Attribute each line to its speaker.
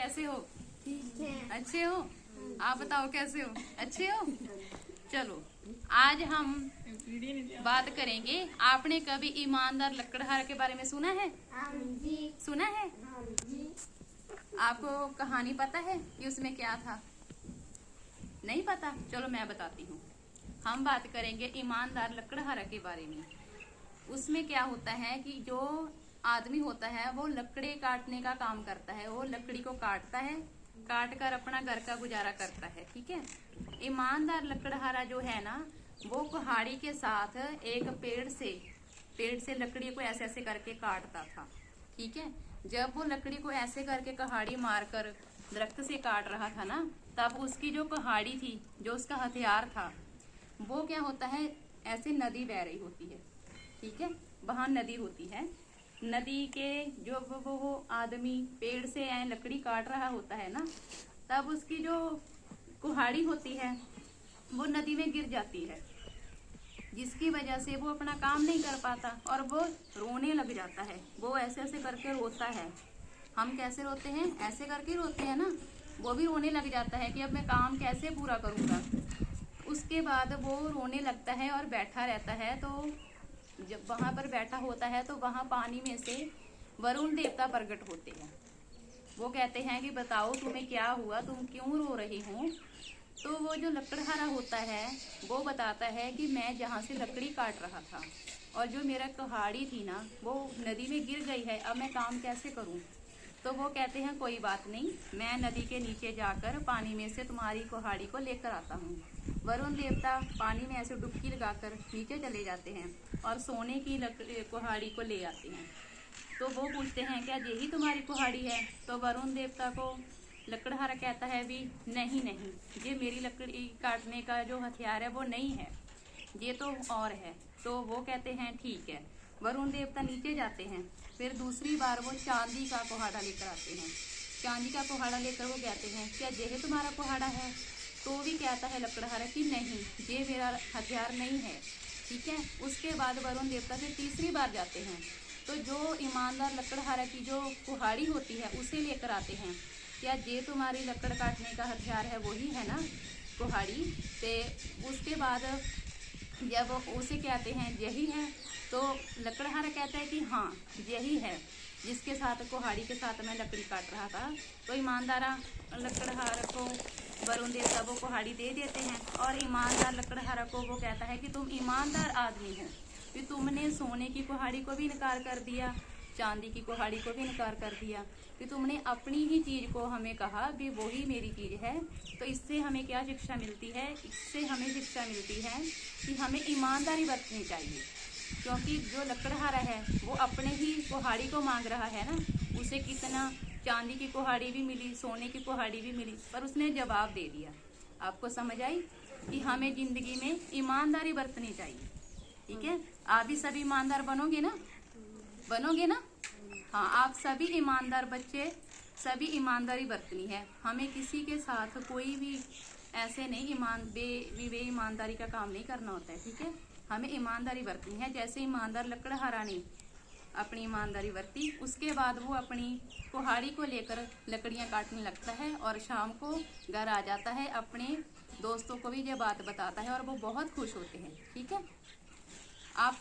Speaker 1: कैसे हो?
Speaker 2: ठीक है।
Speaker 1: अच्छे हो? आप बताओ कैसे हो? अच्छे हो? चलो आज हम बात करेंगे। आपने कभी ईमानदार लकड़हारा के बारे में सुना है?
Speaker 2: हाँ जी।
Speaker 1: सुना है?
Speaker 2: हाँ जी।
Speaker 1: आपको कहानी पता है कि उसमें क्या था? नहीं पता? चलो मैं बताती हूँ। हम बात करेंगे ईमानदार लकड़हारा के बारे में। उसमें क्या होता है कि जो आदमी होता है वो लकड़ी काटने का काम करता है। वो लकड़ी को काटता है, काट कर अपना घर का गुजारा करता है। ठीक है। ईमानदार लकड़हारा जो है ना, वो कुल्हाड़ी के साथ एक पेड़ से लकड़ी को ऐसे ऐसे करके काटता था। ठीक है। जब वो लकड़ी को ऐसे करके कुल्हाड़ी मारकर दरख्त से काट रहा था ना, तब उसकी जो कुल्हाड़ी थी, जो उसका हथियार था, वो क्या होता है, ऐसे नदी बह रही होती है। ठीक है। वहां नदी होती है। नदी के जो वो आदमी पेड़ से लकड़ी काट रहा होता है ना, तब उसकी जो कुल्हाड़ी होती है वो नदी में गिर जाती है, जिसकी वजह से वो अपना काम नहीं कर पाता और वो रोने लग जाता है। वो ऐसे ऐसे करके रोता है। हम कैसे रोते हैं? ऐसे करके रोते हैं ना। वो भी रोने लग जाता है कि अब मैं काम कैसे पूरा करूँगा। उसके बाद वो रोने लगता है और बैठा रहता है। तो जब वहाँ पर बैठा होता है तो वहाँ पानी में से वरुण देवता प्रकट होते हैं। वो कहते हैं कि बताओ तुम्हें क्या हुआ, तुम क्यों रो रही हो? तो वो जो लकड़हारा होता है वो बताता है कि मैं जहाँ से लकड़ी काट रहा था और जो मेरा कुल्हाड़ी थी ना, वो नदी में गिर गई है। अब मैं काम कैसे करूँ? तो वो कहते हैं कोई बात नहीं, मैं नदी के नीचे जाकर पानी में से तुम्हारी कुल्हाड़ी को लेकर आता हूँ। वरुण देवता पानी में ऐसे डुबकी लगाकर नीचे चले जाते हैं और सोने की कुल्हाड़ी को ले आते हैं। तो वो पूछते हैं क्या यही तुम्हारी कुल्हाड़ी है? तो वरुण देवता को लकड़हारा कहता है भी नहीं नहीं, ये मेरी लकड़ी काटने का जो हथियार है वो नहीं है, ये तो और है। तो वो कहते हैं ठीक है। वरुण देवता नीचे जाते हैं। फिर दूसरी बार वो चांदी का कुल्हाड़ा लेकर आते हैं। चांदी का कुल्हाड़ा लेकर वो कहते हैं क्या यह तुम्हारा कुल्हाड़ा है? तो भी कहता है लकड़हारा कि नहीं, ये मेरा हथियार नहीं है। ठीक है। उसके बाद वरुण देवता फिर तीसरी बार जाते हैं तो जो ईमानदार लकड़हारा की जो कुल्हाड़ी होती है उसे लेकर आते हैं। क्या ये तुम्हारी लकड़ काटने का हथियार है? वही है ना कुल्हाड़ी? ते उसके बाद जब उसे कहते हैं यही है, तो लकड़हारा कहता है कि हाँ यही है, जिसके साथ कुल्हाड़ी के साथ मैं लकड़ी काट रहा था। तो ईमानदार लकड़हारा को वरुण देवता वो कुल्हाड़ी दे देते हैं और ईमानदार लकड़हारा को वो कहता है कि तुम ईमानदार आदमी हो कि तुमने सोने की कुल्हाड़ी को भी इनकार कर दिया, चांदी की कुल्हाड़ी को भी इनकार कर दिया, कि तुमने अपनी ही चीज़ को हमें कहा भी वही मेरी चीज़ है। तो इससे हमें क्या शिक्षा मिलती है? इससे हमें शिक्षा मिलती है कि हमें ईमानदारी बरतनी चाहिए। क्योंकि जो लकड़हारा है वो अपने ही कुल्हाड़ी को मांग रहा है ना, उसे कितना चांदी की कुल्हाड़ी भी मिली, सोने की कुल्हाड़ी भी मिली, पर उसने जवाब दे दिया। आपको समझ आई कि हमें ज़िंदगी में ईमानदारी बरतनी चाहिए। ठीक है। आप भी सभी ईमानदार बनोगे ना? बनोगे ना? हाँ, आप सभी ईमानदार बच्चे, सभी ईमानदारी बरतनी है। हमें किसी के साथ कोई भी ऐसे नहीं बे ईमानदारी का काम नहीं करना होता है। ठीक है। हमें ईमानदारी बरतनी है। जैसे ईमानदार लकड़हारा ने अपनी ईमानदारी बरती, उसके बाद वो अपनी कुल्हाड़ी को लेकर लकड़ियाँ काटने लगता है और शाम को घर आ जाता है। अपने दोस्तों को भी ये बात बताता है और वो बहुत खुश होते हैं। ठीक है। आप